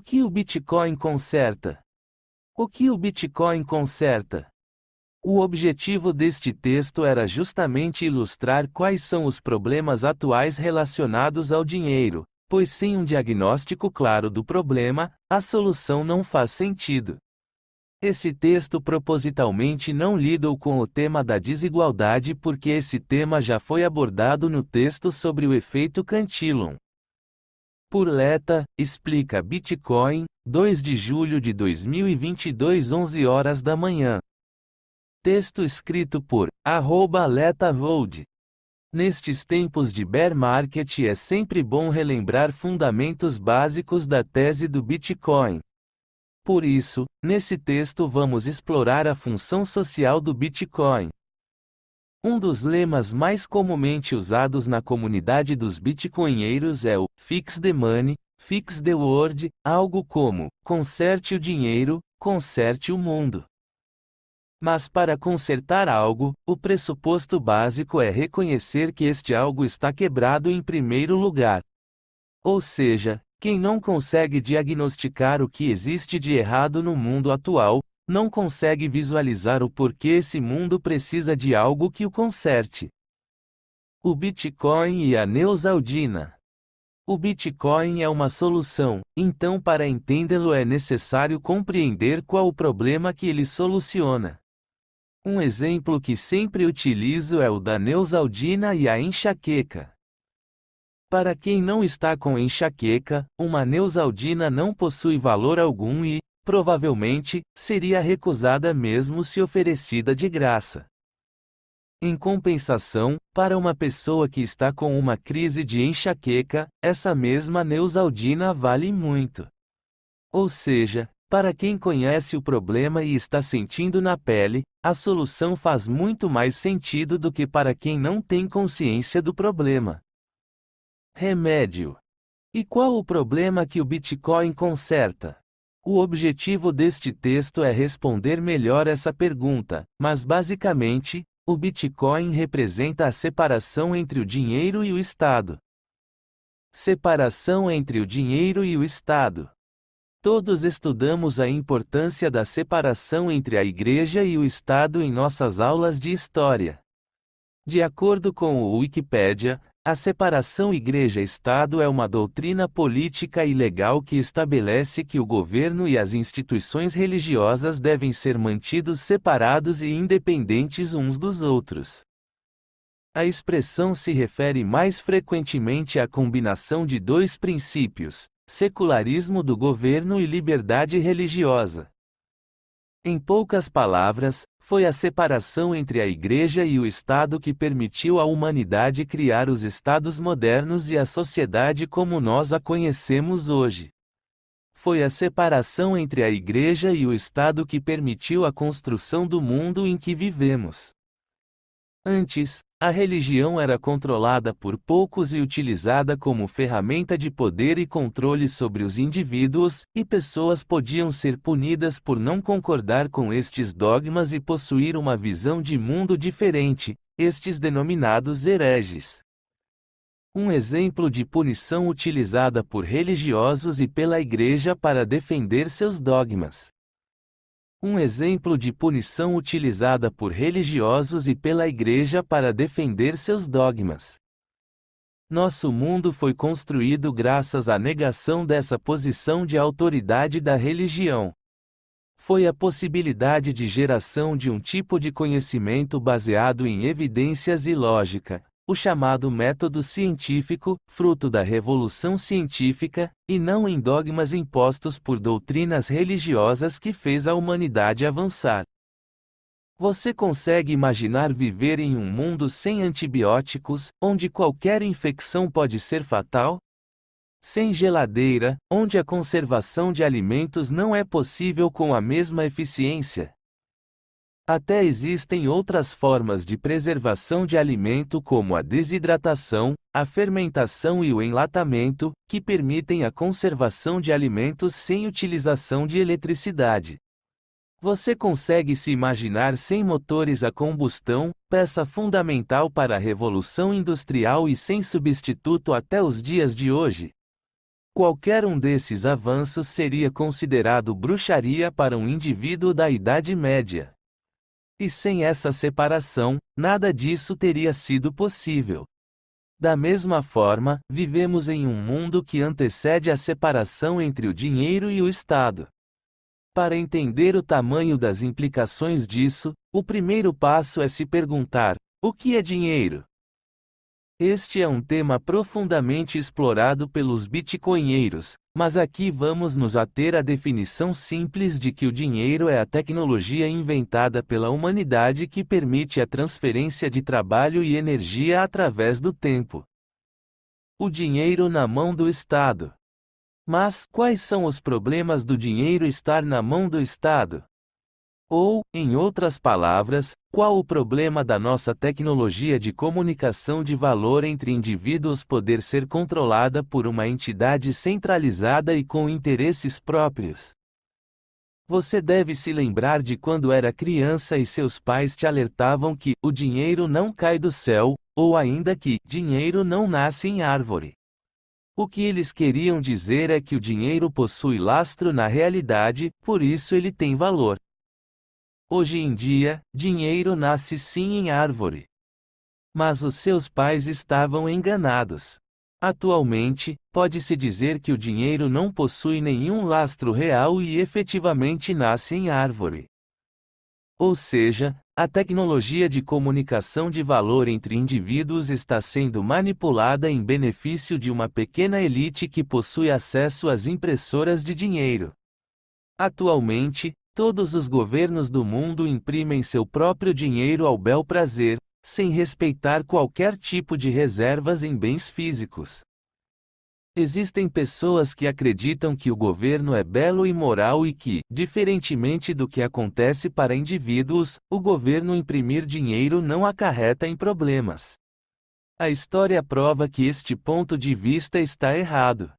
que o Bitcoin conserta? O que o Bitcoin conserta? O objetivo deste texto era justamente ilustrar quais são os problemas atuais relacionados ao dinheiro, pois sem um diagnóstico claro do problema, a solução não faz sentido. Esse texto propositalmente não lidou com o tema da desigualdade porque esse tema já foi abordado no texto sobre o efeito Cantillon. Purleta, explica Bitcoin, 2 de julho de 2022 11 horas da manhã. Texto escrito por @LetaVold. Nestes tempos de bear market é sempre bom relembrar fundamentos básicos da tese do Bitcoin. Por isso, nesse texto vamos explorar a função social do Bitcoin. Um dos lemas mais comumente usados na comunidade dos bitcoinheiros é o Fix the Money, Fix the World, algo como conserte o dinheiro, conserte o mundo. Mas para consertar algo, o pressuposto básico é reconhecer que este algo está quebrado em primeiro lugar. Ou seja, quem não consegue diagnosticar o que existe de errado no mundo atual, não consegue visualizar o porquê esse mundo precisa de algo que o conserte. O Bitcoin e a Neosaldina. O Bitcoin é uma solução, então para entendê-lo é necessário compreender qual o problema que ele soluciona. Um exemplo que sempre utilizo é o da Neosaldina e a enxaqueca. Para quem não está com enxaqueca, uma Neosaldina não possui valor algum e, provavelmente, seria recusada mesmo se oferecida de graça. Em compensação, para uma pessoa que está com uma crise de enxaqueca, essa mesma Neosaldina vale muito. Ou seja, para quem conhece o problema e está sentindo na pele, a solução faz muito mais sentido do que para quem não tem consciência do problema. Remédio. E qual o problema que o Bitcoin conserta? O objetivo deste texto é responder melhor essa pergunta, mas basicamente, o Bitcoin representa a separação entre o dinheiro e o Estado. Separação entre o dinheiro e o Estado. Todos estudamos a importância da separação entre a Igreja e o Estado em nossas aulas de história. De acordo com o Wikipedia, a separação Igreja-Estado é uma doutrina política e legal que estabelece que o governo e as instituições religiosas devem ser mantidos separados e independentes uns dos outros. A expressão se refere mais frequentemente à combinação de dois princípios: secularismo do governo e liberdade religiosa. Em poucas palavras, foi a separação entre a Igreja e o Estado que permitiu à humanidade criar os Estados modernos e a sociedade como nós a conhecemos hoje. Foi a separação entre a Igreja e o Estado que permitiu a construção do mundo em que vivemos. Antes, a religião era controlada por poucos e utilizada como ferramenta de poder e controle sobre os indivíduos, e pessoas podiam ser punidas por não concordar com estes dogmas e possuir uma visão de mundo diferente, estes denominados hereges. Um exemplo de punição utilizada por religiosos e pela Igreja para defender seus dogmas. Um exemplo de punição utilizada por religiosos e pela Igreja para defender seus dogmas. Nosso mundo foi construído graças à negação dessa posição de autoridade da religião. Foi a possibilidade de geração de um tipo de conhecimento baseado em evidências e lógica, o chamado método científico, fruto da revolução científica, e não em dogmas impostos por doutrinas religiosas que fez a humanidade avançar. Você consegue imaginar viver em um mundo sem antibióticos, onde qualquer infecção pode ser fatal? Sem geladeira, onde a conservação de alimentos não é possível com a mesma eficiência? Até existem outras formas de preservação de alimento como a desidratação, a fermentação e o enlatamento, que permitem a conservação de alimentos sem utilização de eletricidade. Você consegue se imaginar sem motores a combustão, peça fundamental para a Revolução Industrial e sem substituto até os dias de hoje? Qualquer um desses avanços seria considerado bruxaria para um indivíduo da Idade Média. E sem essa separação, nada disso teria sido possível. Da mesma forma, vivemos em um mundo que antecede a separação entre o dinheiro e o Estado. Para entender o tamanho das implicações disso, o primeiro passo é se perguntar: o que é dinheiro? Este é um tema profundamente explorado pelos bitcoinheiros, mas aqui vamos nos ater à definição simples de que o dinheiro é a tecnologia inventada pela humanidade que permite a transferência de trabalho e energia através do tempo. O dinheiro na mão do Estado. Mas, quais são os problemas do dinheiro estar na mão do Estado? Ou, em outras palavras, qual o problema da nossa tecnologia de comunicação de valor entre indivíduos poder ser controlada por uma entidade centralizada e com interesses próprios? Você deve se lembrar de quando era criança e seus pais te alertavam que o dinheiro não cai do céu, ou ainda que dinheiro não nasce em árvore. O que eles queriam dizer é que o dinheiro possui lastro na realidade, por isso ele tem valor. Hoje em dia, dinheiro nasce sim em árvore. Mas os seus pais estavam enganados. Atualmente, pode-se dizer que o dinheiro não possui nenhum lastro real e efetivamente nasce em árvore. Ou seja, a tecnologia de comunicação de valor entre indivíduos está sendo manipulada em benefício de uma pequena elite que possui acesso às impressoras de dinheiro. Atualmente, todos os governos do mundo imprimem seu próprio dinheiro ao bel prazer, sem respeitar qualquer tipo de reservas em bens físicos. Existem pessoas que acreditam que o governo é belo e moral e que, diferentemente do que acontece para indivíduos, o governo imprimir dinheiro não acarreta em problemas. A história prova que este ponto de vista está errado.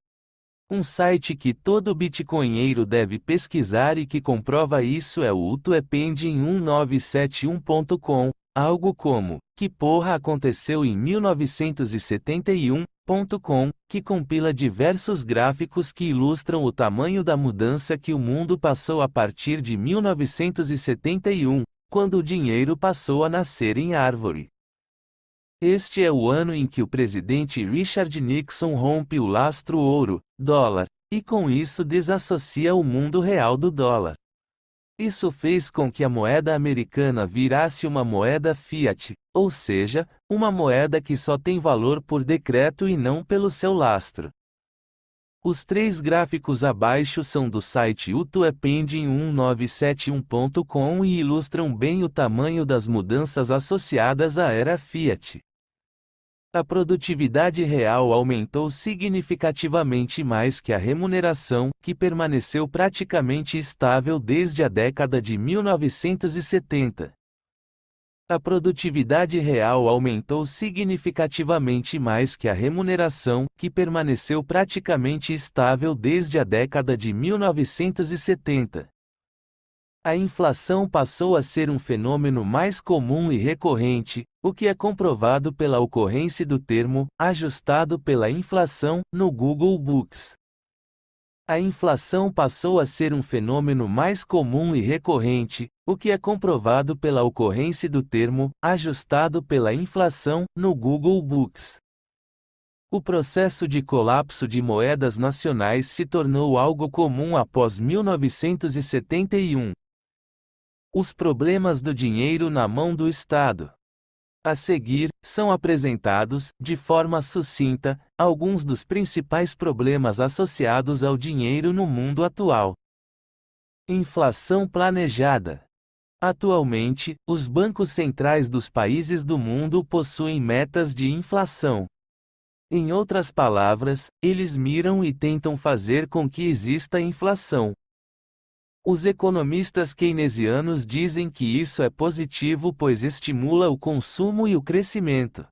Um site que todo bitcoinheiro deve pesquisar e que comprova isso é o utoepending1971.com, algo como, que porra aconteceu em 1971.com, que compila diversos gráficos que ilustram o tamanho da mudança que o mundo passou a partir de 1971, quando o dinheiro passou a nascer em árvore. Este é o ano em que o presidente Richard Nixon rompe o lastro ouro, dólar, e com isso desassocia o mundo real do dólar. Isso fez com que a moeda americana virasse uma moeda fiat, ou seja, uma moeda que só tem valor por decreto e não pelo seu lastro. Os três gráficos abaixo são do site utoepending1971.com e ilustram bem o tamanho das mudanças associadas à era Fiat. A produtividade real aumentou significativamente mais que a remuneração, que permaneceu praticamente estável desde a década de 1970. A produtividade real aumentou significativamente mais que a remuneração, que permaneceu praticamente estável desde a década de 1970. A inflação passou a ser um fenômeno mais comum e recorrente, o que é comprovado pela ocorrência do termo ajustado pela inflação no Google Books. A inflação passou a ser um fenômeno mais comum e recorrente, o que é comprovado pela ocorrência do termo ajustado pela inflação no Google Books. O processo de colapso de moedas nacionais se tornou algo comum após 1971. Os problemas do dinheiro na mão do Estado. A seguir, são apresentados, de forma sucinta, alguns dos principais problemas associados ao dinheiro no mundo atual. Inflação planejada. Atualmente, os bancos centrais dos países do mundo possuem metas de inflação. Em outras palavras, eles miram e tentam fazer com que exista inflação. Os economistas keynesianos dizem que isso é positivo pois estimula o consumo e o crescimento.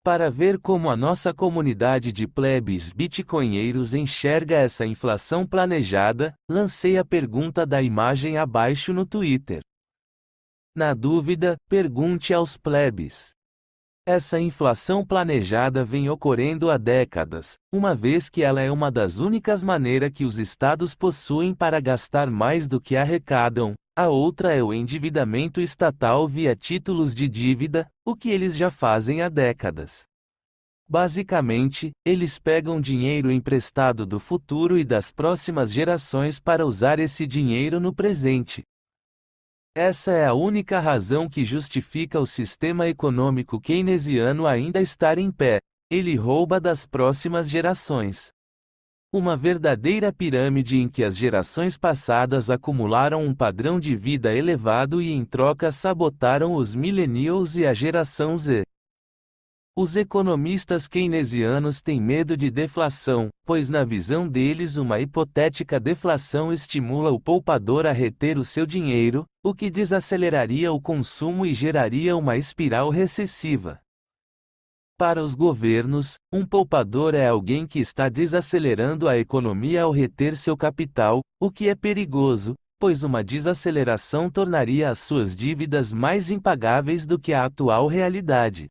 Para ver como a nossa comunidade de plebes bitcoinheiros enxerga essa inflação planejada, lancei a pergunta da imagem abaixo no Twitter. Na dúvida, pergunte aos plebes. Essa inflação planejada vem ocorrendo há décadas, uma vez que ela é uma das únicas maneiras que os estados possuem para gastar mais do que arrecadam. A outra é o endividamento estatal via títulos de dívida, o que eles já fazem há décadas. Basicamente, eles pegam dinheiro emprestado do futuro e das próximas gerações para usar esse dinheiro no presente. Essa é a única razão que justifica o sistema econômico keynesiano ainda estar em pé. Ele rouba das próximas gerações. Uma verdadeira pirâmide em que as gerações passadas acumularam um padrão de vida elevado e em troca sabotaram os millennials e a geração Z. Os economistas keynesianos têm medo de deflação, pois na visão deles uma hipotética deflação estimula o poupador a reter o seu dinheiro, o que desaceleraria o consumo e geraria uma espiral recessiva. Para os governos, um poupador é alguém que está desacelerando a economia ao reter seu capital, o que é perigoso, pois uma desaceleração tornaria as suas dívidas mais impagáveis do que a atual realidade.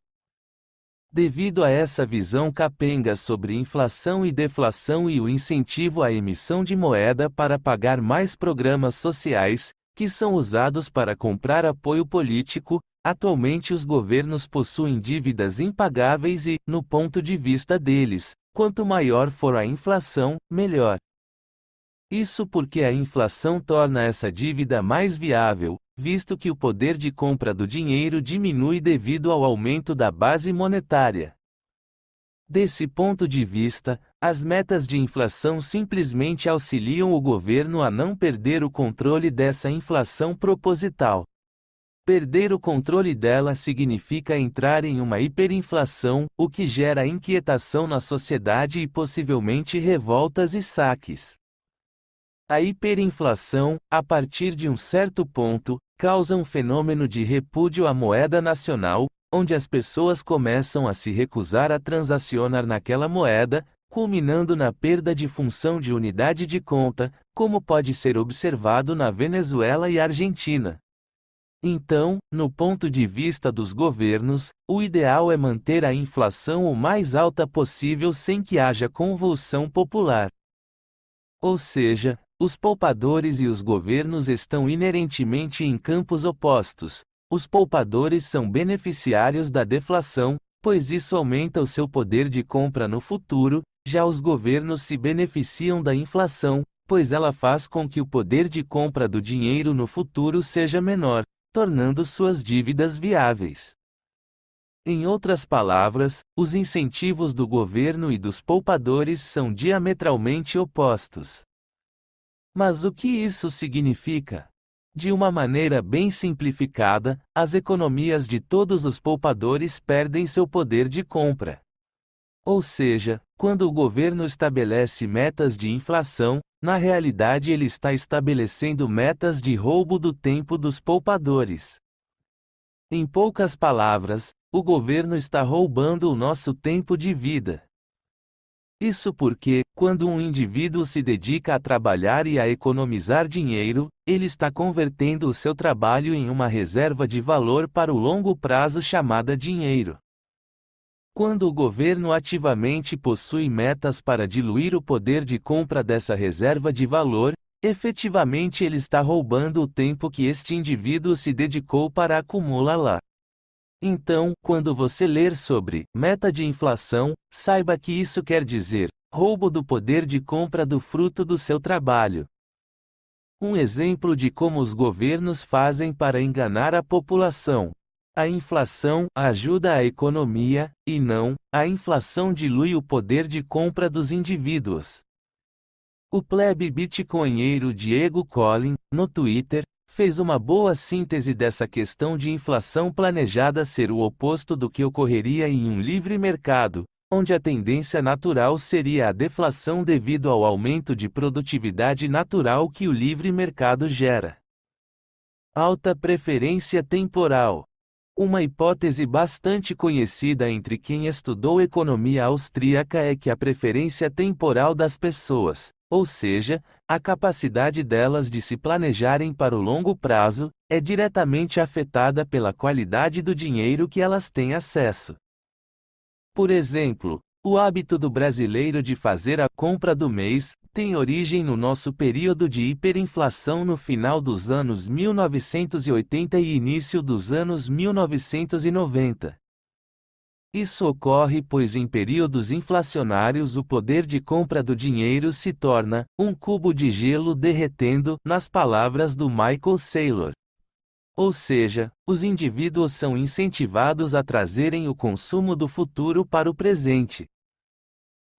Devido a essa visão capenga sobre inflação e deflação e o incentivo à emissão de moeda para pagar mais programas sociais, que são usados para comprar apoio político, atualmente os governos possuem dívidas impagáveis e, no ponto de vista deles, quanto maior for a inflação, melhor. Isso porque a inflação torna essa dívida mais viável, visto que o poder de compra do dinheiro diminui devido ao aumento da base monetária. Desse ponto de vista, as metas de inflação simplesmente auxiliam o governo a não perder o controle dessa inflação proposital. Perder o controle dela significa entrar em uma hiperinflação, o que gera inquietação na sociedade e possivelmente revoltas e saques. A hiperinflação, a partir de um certo ponto, causa um fenômeno de repúdio à moeda nacional, onde as pessoas começam a se recusar a transacionar naquela moeda, culminando na perda de função de unidade de conta, como pode ser observado na Venezuela e Argentina. Então, no ponto de vista dos governos, o ideal é manter a inflação o mais alta possível sem que haja convulsão popular. Ou seja, os poupadores e os governos estão inerentemente em campos opostos. Os poupadores são beneficiários da deflação, pois isso aumenta o seu poder de compra no futuro, já os governos se beneficiam da inflação, pois ela faz com que o poder de compra do dinheiro no futuro seja menor, tornando suas dívidas viáveis. Em outras palavras, os incentivos do governo e dos poupadores são diametralmente opostos. Mas o que isso significa? De uma maneira bem simplificada, as economias de todos os poupadores perdem seu poder de compra. Ou seja, quando o governo estabelece metas de inflação, na realidade ele está estabelecendo metas de roubo do tempo dos poupadores. Em poucas palavras, o governo está roubando o nosso tempo de vida. Isso porque, quando um indivíduo se dedica a trabalhar e a economizar dinheiro, ele está convertendo o seu trabalho em uma reserva de valor para o longo prazo chamada dinheiro. Quando o governo ativamente possui metas para diluir o poder de compra dessa reserva de valor, efetivamente ele está roubando o tempo que este indivíduo se dedicou para acumulá-la. Então, quando você ler sobre meta de inflação, saiba que isso quer dizer roubo do poder de compra do fruto do seu trabalho. Um exemplo de como os governos fazem para enganar a população. A inflação ajuda a economia, e não, a inflação dilui o poder de compra dos indivíduos. O plebe bitcoinheiro Diego Collin, no Twitter, fez uma boa síntese dessa questão de inflação planejada ser o oposto do que ocorreria em um livre mercado, onde a tendência natural seria a deflação devido ao aumento de produtividade natural que o livre mercado gera. Alta preferência temporal. Uma hipótese bastante conhecida entre quem estudou economia austríaca é que a preferência temporal das pessoas, ou seja, a capacidade delas de se planejarem para o longo prazo, é diretamente afetada pela qualidade do dinheiro que elas têm acesso. Por exemplo, o hábito do brasileiro de fazer a compra do mês tem origem no nosso período de hiperinflação no final dos anos 1980 e início dos anos 1990. Isso ocorre pois em períodos inflacionários o poder de compra do dinheiro se torna um cubo de gelo derretendo, nas palavras do Michael Saylor. Ou seja, os indivíduos são incentivados a trazerem o consumo do futuro para o presente.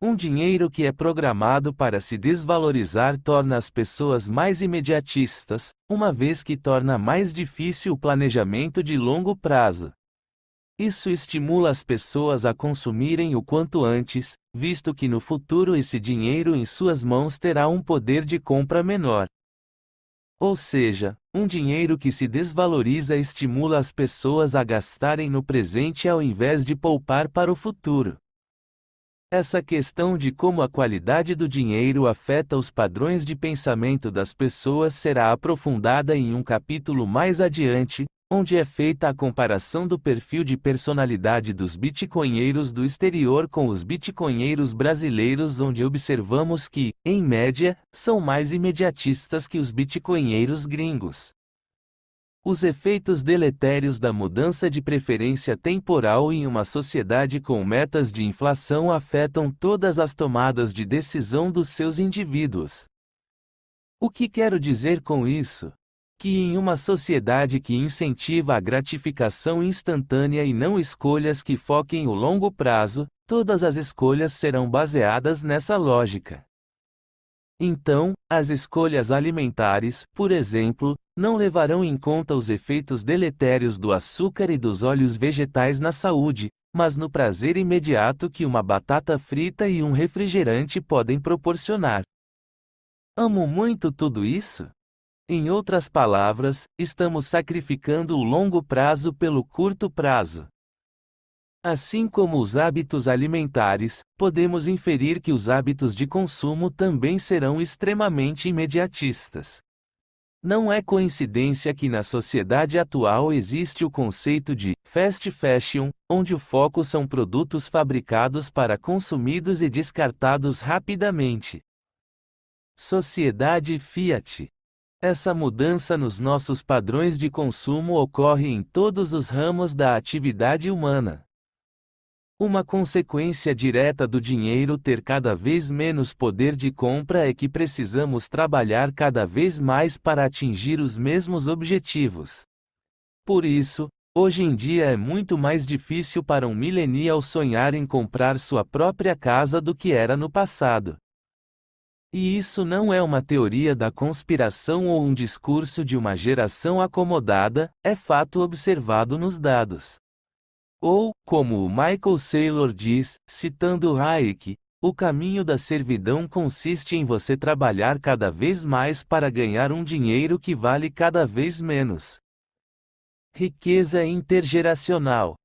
Um dinheiro que é programado para se desvalorizar torna as pessoas mais imediatistas, uma vez que torna mais difícil o planejamento de longo prazo. Isso estimula as pessoas a consumirem o quanto antes, visto que no futuro esse dinheiro em suas mãos terá um poder de compra menor. Ou seja, um dinheiro que se desvaloriza estimula as pessoas a gastarem no presente ao invés de poupar para o futuro. Essa questão de como a qualidade do dinheiro afeta os padrões de pensamento das pessoas será aprofundada em um capítulo mais adiante, onde é feita a comparação do perfil de personalidade dos bitcoinheiros do exterior com os bitcoinheiros brasileiros, onde observamos que, em média, são mais imediatistas que os bitcoinheiros gringos. Os efeitos deletérios da mudança de preferência temporal em uma sociedade com metas de inflação afetam todas as tomadas de decisão dos seus indivíduos. O que quero dizer com isso? Que em uma sociedade que incentiva a gratificação instantânea e não escolhas que foquem o longo prazo, todas as escolhas serão baseadas nessa lógica. Então, as escolhas alimentares, por exemplo, não levarão em conta os efeitos deletérios do açúcar e dos óleos vegetais na saúde, mas no prazer imediato que uma batata frita e um refrigerante podem proporcionar. Amo muito tudo isso? Em outras palavras, estamos sacrificando o longo prazo pelo curto prazo. Assim como os hábitos alimentares, podemos inferir que os hábitos de consumo também serão extremamente imediatistas. Não é coincidência que na sociedade atual existe o conceito de fast fashion, onde o foco são produtos fabricados para consumidos e descartados rapidamente. Sociedade Fiat. Essa mudança nos nossos padrões de consumo ocorre em todos os ramos da atividade humana. Uma consequência direta do dinheiro ter cada vez menos poder de compra é que precisamos trabalhar cada vez mais para atingir os mesmos objetivos. Por isso, hoje em dia é muito mais difícil para um millennial sonhar em comprar sua própria casa do que era no passado. E isso não é uma teoria da conspiração ou um discurso de uma geração acomodada, é fato observado nos dados. Ou, como o Michael Saylor diz, citando Hayek, o caminho da servidão consiste em você trabalhar cada vez mais para ganhar um dinheiro que vale cada vez menos. Riqueza intergeracional.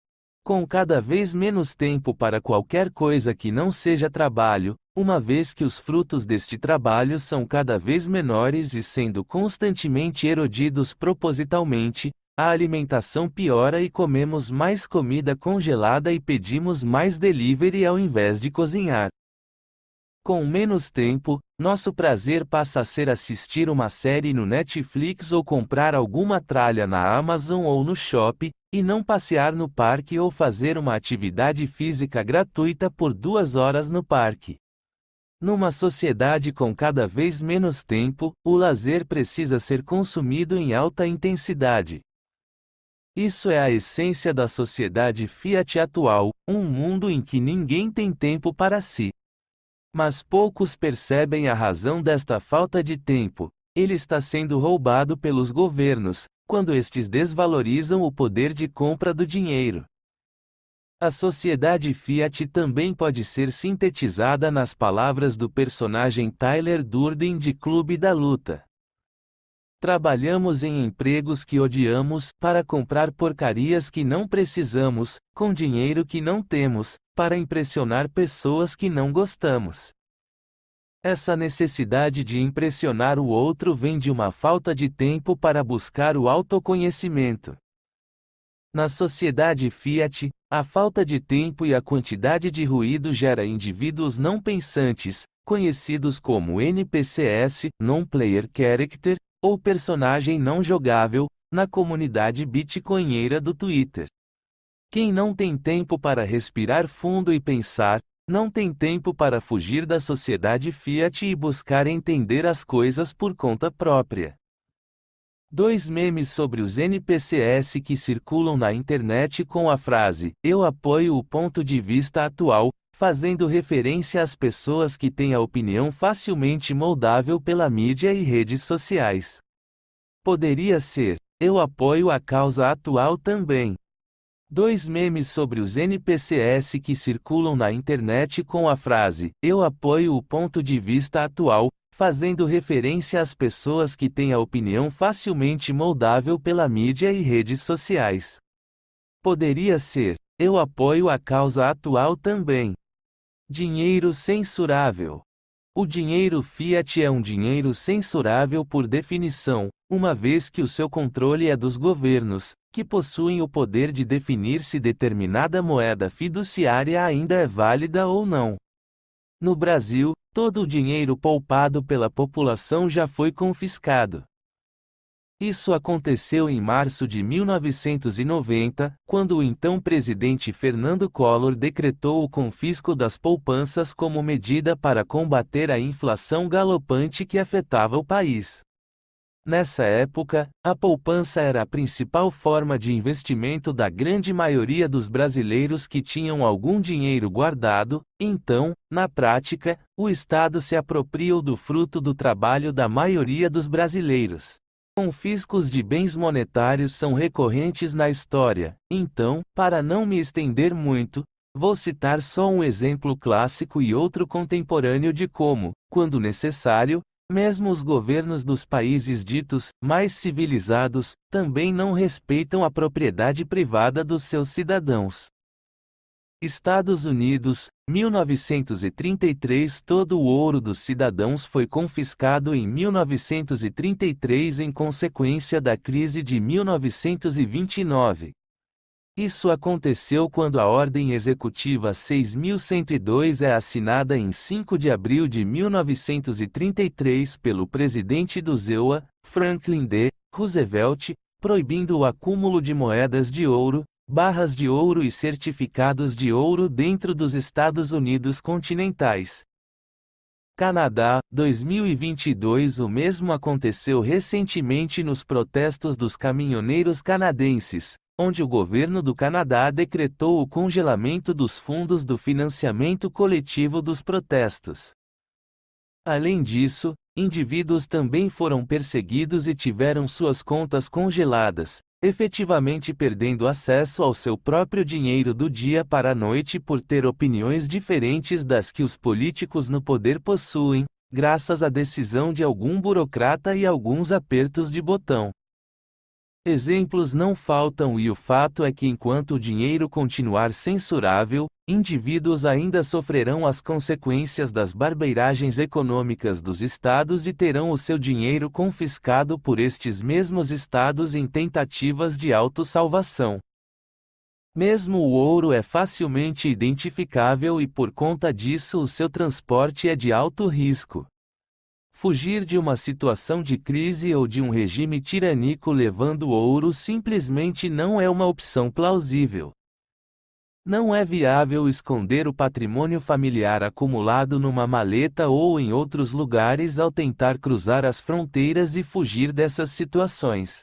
Com cada vez menos tempo para qualquer coisa que não seja trabalho, uma vez que os frutos deste trabalho são cada vez menores e sendo constantemente erodidos propositalmente, a alimentação piora e comemos mais comida congelada e pedimos mais delivery ao invés de cozinhar. Com menos tempo, nosso prazer passa a ser assistir uma série no Netflix ou comprar alguma tralha na Amazon ou no Shopping, e não passear no parque ou fazer uma atividade física gratuita por 2 horas no parque. Numa sociedade com cada vez menos tempo, o lazer precisa ser consumido em alta intensidade. Isso é a essência da sociedade Fiat atual, um mundo em que ninguém tem tempo para si. Mas poucos percebem a razão desta falta de tempo. Ele está sendo roubado pelos governos, quando estes desvalorizam o poder de compra do dinheiro. A sociedade Fiat também pode ser sintetizada nas palavras do personagem Tyler Durden de Clube da Luta. Trabalhamos em empregos que odiamos, para comprar porcarias que não precisamos, com dinheiro que não temos, para impressionar pessoas que não gostamos. Essa necessidade de impressionar o outro vem de uma falta de tempo para buscar o autoconhecimento. Na sociedade Fiat, a falta de tempo e a quantidade de ruído gera indivíduos não pensantes, conhecidos como NPCs, Non-Player Character, ou personagem não jogável, na comunidade bitcoinheira do Twitter. Quem não tem tempo para respirar fundo e pensar, não tem tempo para fugir da sociedade Fiat e buscar entender as coisas por conta própria. 2 memes sobre os NPCs que circulam na internet com a frase "Eu apoio o ponto de vista atual", fazendo referência às pessoas que têm a opinião facilmente moldável pela mídia e redes sociais. Poderia ser "Eu apoio a causa atual também". 2 memes sobre os NPCs que circulam na internet com a frase "Eu apoio o ponto de vista atual", fazendo referência às pessoas que têm a opinião facilmente moldável pela mídia e redes sociais. Poderia ser "Eu apoio a causa atual também". Dinheiro censurável. O dinheiro fiat é um dinheiro censurável por definição, uma vez que o seu controle é dos governos, que possuem o poder de definir se determinada moeda fiduciária ainda é válida ou não. No Brasil, todo o dinheiro poupado pela população já foi confiscado. Isso aconteceu em março de 1990, quando o então presidente Fernando Collor decretou o confisco das poupanças como medida para combater a inflação galopante que afetava o país. Nessa época, a poupança era a principal forma de investimento da grande maioria dos brasileiros que tinham algum dinheiro guardado, então, na prática, o Estado se apropriou do fruto do trabalho da maioria dos brasileiros. Confiscos de bens monetários são recorrentes na história, então, para não me estender muito, vou citar só um exemplo clássico e outro contemporâneo de como, quando necessário, mesmo os governos dos países ditos mais civilizados também não respeitam a propriedade privada dos seus cidadãos. Estados Unidos, 1933. Todo o ouro dos cidadãos foi confiscado em 1933 em consequência da crise de 1929. Isso aconteceu quando a Ordem Executiva 6.102 é assinada em 5 de abril de 1933 pelo presidente do ZEUA, Franklin D. Roosevelt, proibindo o acúmulo de moedas de ouro, barras de ouro e certificados de ouro dentro dos Estados Unidos continentais. Canadá, 2022. O mesmo aconteceu recentemente nos protestos dos caminhoneiros canadenses, onde o governo do Canadá decretou o congelamento dos fundos do financiamento coletivo dos protestos. Além disso, indivíduos também foram perseguidos e tiveram suas contas congeladas, efetivamente perdendo acesso ao seu próprio dinheiro do dia para a noite por ter opiniões diferentes das que os políticos no poder possuem, graças à decisão de algum burocrata e alguns apertos de botão. Exemplos não faltam e o fato é que enquanto o dinheiro continuar censurável, indivíduos ainda sofrerão as consequências das barbeiragens econômicas dos estados e terão o seu dinheiro confiscado por estes mesmos estados em tentativas de autossalvação. Mesmo o ouro é facilmente identificável e por conta disso o seu transporte é de alto risco. Fugir de uma situação de crise ou de um regime tirânico levando ouro simplesmente não é uma opção plausível. Não é viável esconder o patrimônio familiar acumulado numa maleta ou em outros lugares ao tentar cruzar as fronteiras e fugir dessas situações.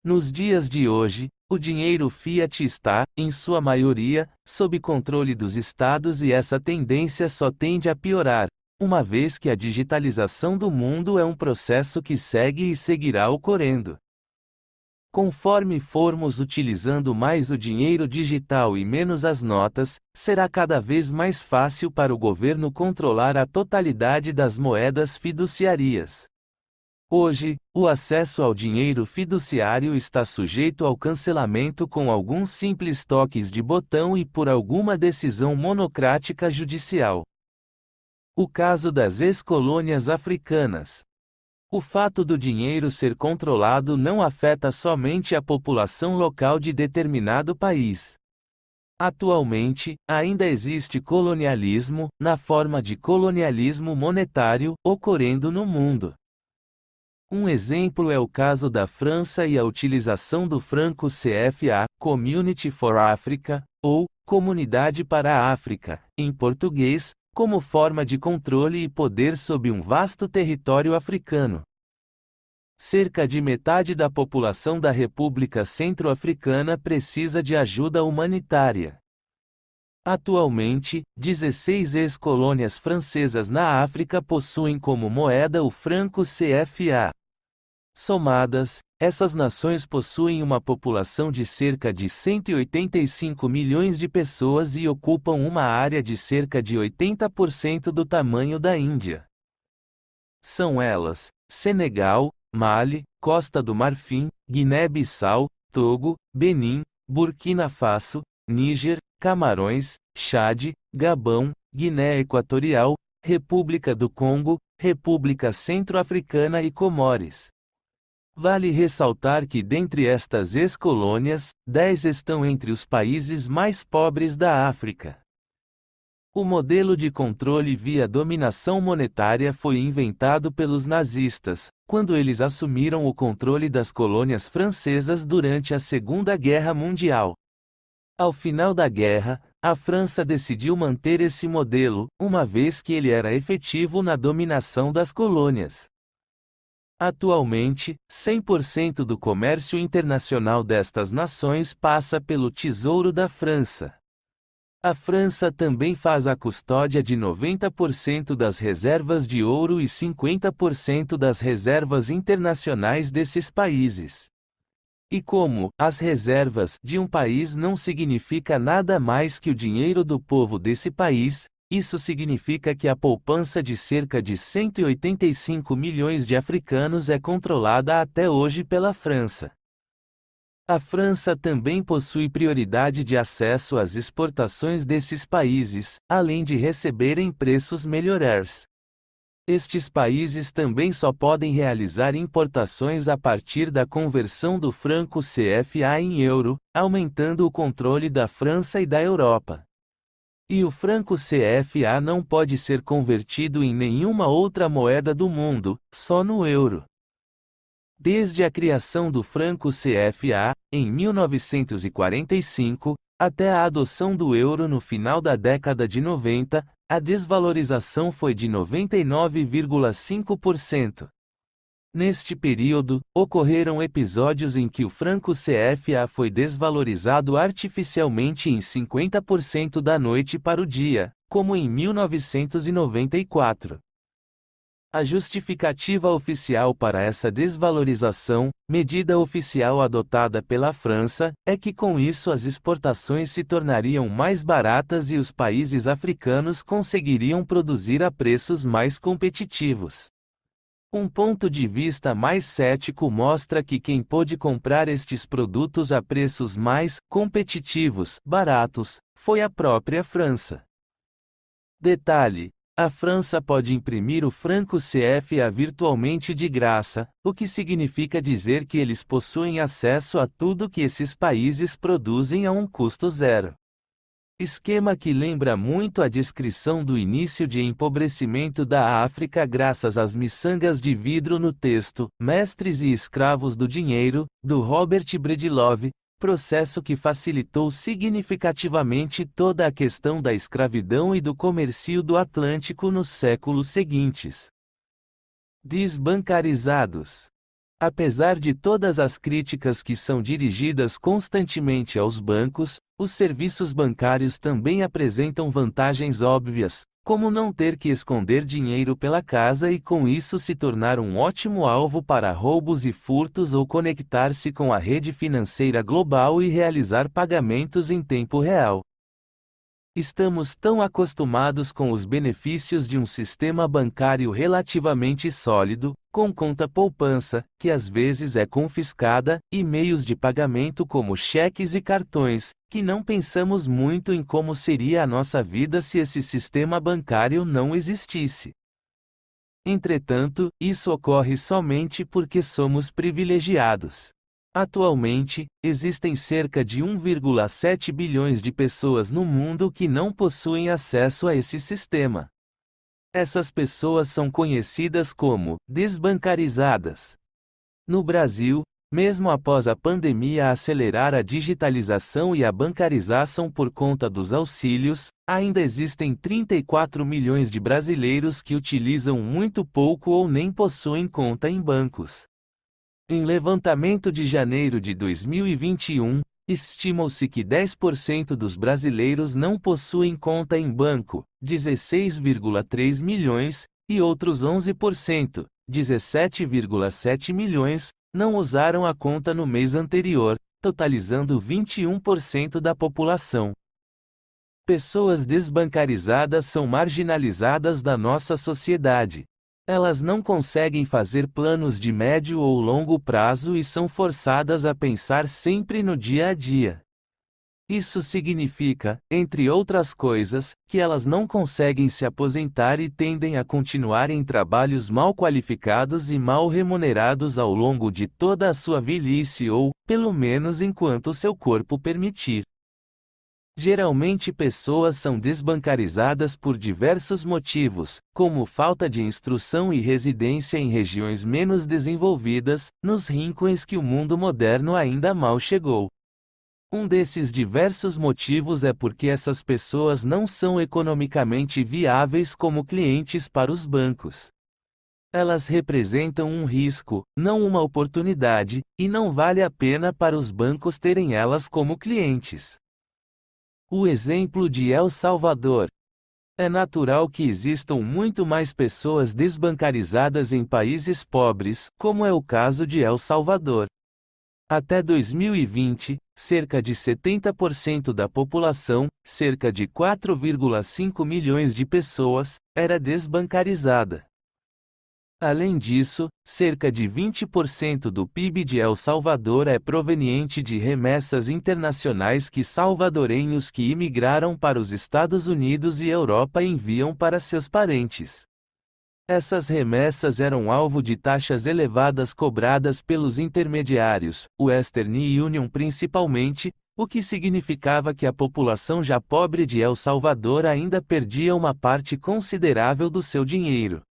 Nos dias de hoje, o dinheiro fiat está, em sua maioria, sob controle dos estados e essa tendência só tende a piorar, uma vez que a digitalização do mundo é um processo que segue e seguirá ocorrendo. Conforme formos utilizando mais o dinheiro digital e menos as notas, será cada vez mais fácil para o governo controlar a totalidade das moedas fiduciárias. Hoje, o acesso ao dinheiro fiduciário está sujeito ao cancelamento com alguns simples toques de botão e por alguma decisão monocrática judicial. O caso das ex-colônias africanas. O fato do dinheiro ser controlado não afeta somente a população local de determinado país. Atualmente, ainda existe colonialismo, na forma de colonialismo monetário, ocorrendo no mundo. Um exemplo é o caso da França e a utilização do franco CFA, Community for Africa, ou Comunidade para a África, em português, como forma de controle e poder sobre um vasto território africano. Cerca de metade da população da República Centro-Africana precisa de ajuda humanitária. Atualmente, 16 ex-colônias francesas na África possuem como moeda o franco CFA. Somadas, essas nações possuem uma população de cerca de 185 milhões de pessoas e ocupam uma área de cerca de 80% do tamanho da Índia. São elas: Senegal, Mali, Costa do Marfim, Guiné-Bissau, Togo, Benin, Burkina Faso, Níger, Camarões, Chade, Gabão, Guiné Equatorial, República do Congo, República Centro-Africana e Comores. Vale ressaltar que dentre estas ex-colônias, 10 estão entre os países mais pobres da África. O modelo de controle via dominação monetária foi inventado pelos nazistas, quando eles assumiram o controle das colônias francesas durante a Segunda Guerra Mundial. Ao final da guerra, a França decidiu manter esse modelo, uma vez que ele era efetivo na dominação das colônias. Atualmente, 100% do comércio internacional destas nações passa pelo Tesouro da França. A França também faz a custódia de 90% das reservas de ouro e 50% das reservas internacionais desses países. E como as reservas de um país não significa nada mais que o dinheiro do povo desse país, isso significa que a poupança de cerca de 185 milhões de africanos é controlada até hoje pela França. A França também possui prioridade de acesso às exportações desses países, além de receberem preços melhores. Estes países também só podem realizar importações a partir da conversão do franco CFA em euro, aumentando o controle da França e da Europa. E o franco CFA não pode ser convertido em nenhuma outra moeda do mundo, só no euro. Desde a criação do franco CFA, em 1945, até a adoção do euro no final da década de 90, a desvalorização foi de 99,5%. Neste período, ocorreram episódios em que o franco CFA foi desvalorizado artificialmente em 50% da noite para o dia, como em 1994. A justificativa oficial para essa desvalorização, medida oficial adotada pela França, é que com isso as exportações se tornariam mais baratas e os países africanos conseguiriam produzir a preços mais competitivos. Um ponto de vista mais cético mostra que quem pôde comprar estes produtos a preços mais competitivos, baratos, foi a própria França. Detalhe: a França pode imprimir o franco CFA virtualmente de graça, o que significa dizer que eles possuem acesso a tudo que esses países produzem a um custo zero. Esquema que lembra muito a descrição do início de empobrecimento da África graças às miçangas de vidro no texto Mestres e Escravos do Dinheiro, do Robert Breedlove, processo que facilitou significativamente toda a questão da escravidão e do comércio do Atlântico nos séculos seguintes. Desbancarizados. Apesar de todas as críticas que são dirigidas constantemente aos bancos, os serviços bancários também apresentam vantagens óbvias, como não ter que esconder dinheiro pela casa e com isso se tornar um ótimo alvo para roubos e furtos ou conectar-se com a rede financeira global e realizar pagamentos em tempo real. Estamos tão acostumados com os benefícios de um sistema bancário relativamente sólido, com conta poupança, que às vezes é confiscada, e meios de pagamento como cheques e cartões, que não pensamos muito em como seria a nossa vida se esse sistema bancário não existisse. Entretanto, isso ocorre somente porque somos privilegiados. Atualmente, existem cerca de 1,7 bilhões de pessoas no mundo que não possuem acesso a esse sistema. Essas pessoas são conhecidas como desbancarizadas. No Brasil, mesmo após a pandemia acelerar a digitalização e a bancarização por conta dos auxílios, ainda existem 34 milhões de brasileiros que utilizam muito pouco ou nem possuem conta em bancos. Em levantamento de janeiro de 2021, estima-se que 10% dos brasileiros não possuem conta em banco, 16,3 milhões, e outros 11%, 17,7 milhões, não usaram a conta no mês anterior, totalizando 21% da população. Pessoas desbancarizadas são marginalizadas da nossa sociedade. Elas não conseguem fazer planos de médio ou longo prazo e são forçadas a pensar sempre no dia a dia. Isso significa, entre outras coisas, que elas não conseguem se aposentar e tendem a continuar em trabalhos mal qualificados e mal remunerados ao longo de toda a sua velhice ou, pelo menos enquanto seu corpo permitir. Geralmente pessoas são desbancarizadas por diversos motivos, como falta de instrução e residência em regiões menos desenvolvidas, nos rincões que o mundo moderno ainda mal chegou. Um desses diversos motivos é porque essas pessoas não são economicamente viáveis como clientes para os bancos. Elas representam um risco, não uma oportunidade, e não vale a pena para os bancos terem elas como clientes. O exemplo de El Salvador. É natural que existam muito mais pessoas desbancarizadas em países pobres, como é o caso de El Salvador. Até 2020, cerca de 70% da população, cerca de 4,5 milhões de pessoas, era desbancarizada. Além disso, cerca de 20% do PIB de El Salvador é proveniente de remessas internacionais que salvadorenhos que imigraram para os Estados Unidos e Europa enviam para seus parentes. Essas remessas eram alvo de taxas elevadas cobradas pelos intermediários, o Western Union principalmente, o que significava que a população já pobre de El Salvador ainda perdia uma parte considerável do seu dinheiro.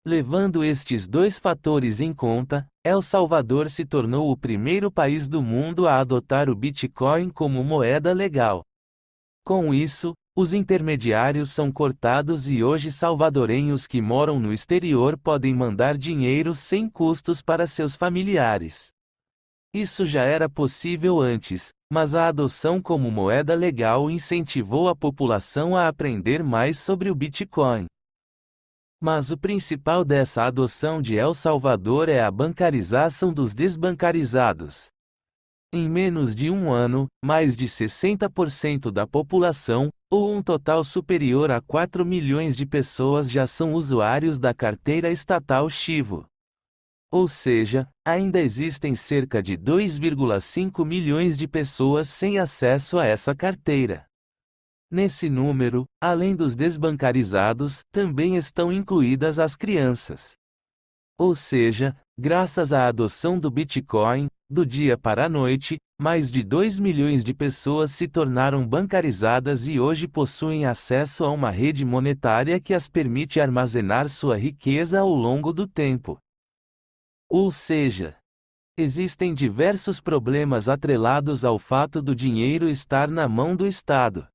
Levando estes dois fatores em conta, El Salvador se tornou o primeiro país do mundo a adotar o Bitcoin como moeda legal. Com isso, os intermediários são cortados e hoje salvadorenhos que moram no exterior podem mandar dinheiro sem custos para seus familiares. Isso já era possível antes, mas a adoção como moeda legal incentivou a população a aprender mais sobre o Bitcoin. Mas o principal dessa adoção de El Salvador é a bancarização dos desbancarizados. Em menos de um ano, mais de 60% da população, ou um total superior a 4 milhões de pessoas já são usuários da carteira estatal Chivo. Ou seja, ainda existem cerca de 2,5 milhões de pessoas sem acesso a essa carteira. Nesse número, além dos desbancarizados, também estão incluídas as crianças. Ou seja, graças à adoção do Bitcoin, do dia para a noite, mais de 2 milhões de pessoas se tornaram bancarizadas e hoje possuem acesso a uma rede monetária que as permite armazenar sua riqueza ao longo do tempo. Ou seja, existem diversos problemas atrelados ao fato do dinheiro estar na mão do Estado.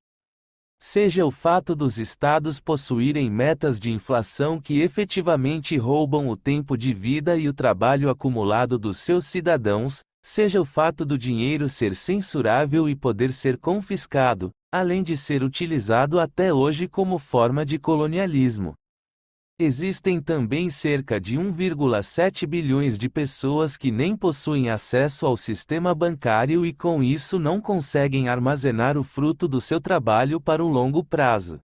Seja o fato dos estados possuírem metas de inflação que efetivamente roubam o tempo de vida e o trabalho acumulado dos seus cidadãos, seja o fato do dinheiro ser censurável e poder ser confiscado, além de ser utilizado até hoje como forma de colonialismo. Existem também cerca de 1,7 bilhões de pessoas que nem possuem acesso ao sistema bancário e com isso não conseguem armazenar o fruto do seu trabalho para o longo prazo.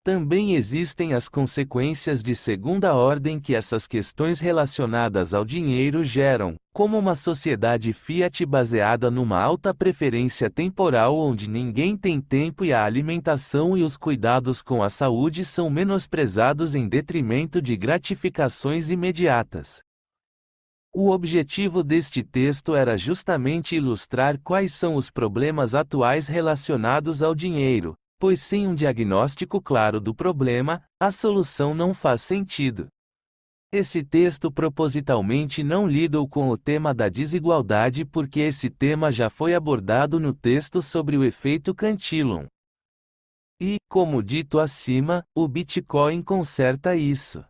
Também existem as consequências de segunda ordem que essas questões relacionadas ao dinheiro geram, como uma sociedade fiat baseada numa alta preferência temporal onde ninguém tem tempo e a alimentação e os cuidados com a saúde são menosprezados em detrimento de gratificações imediatas. O objetivo deste texto era justamente ilustrar quais são os problemas atuais relacionados ao dinheiro, pois sem um diagnóstico claro do problema, a solução não faz sentido. Esse texto propositalmente não lidou com o tema da desigualdade porque esse tema já foi abordado no texto sobre o efeito Cantillon. E, como dito acima, o Bitcoin conserta isso.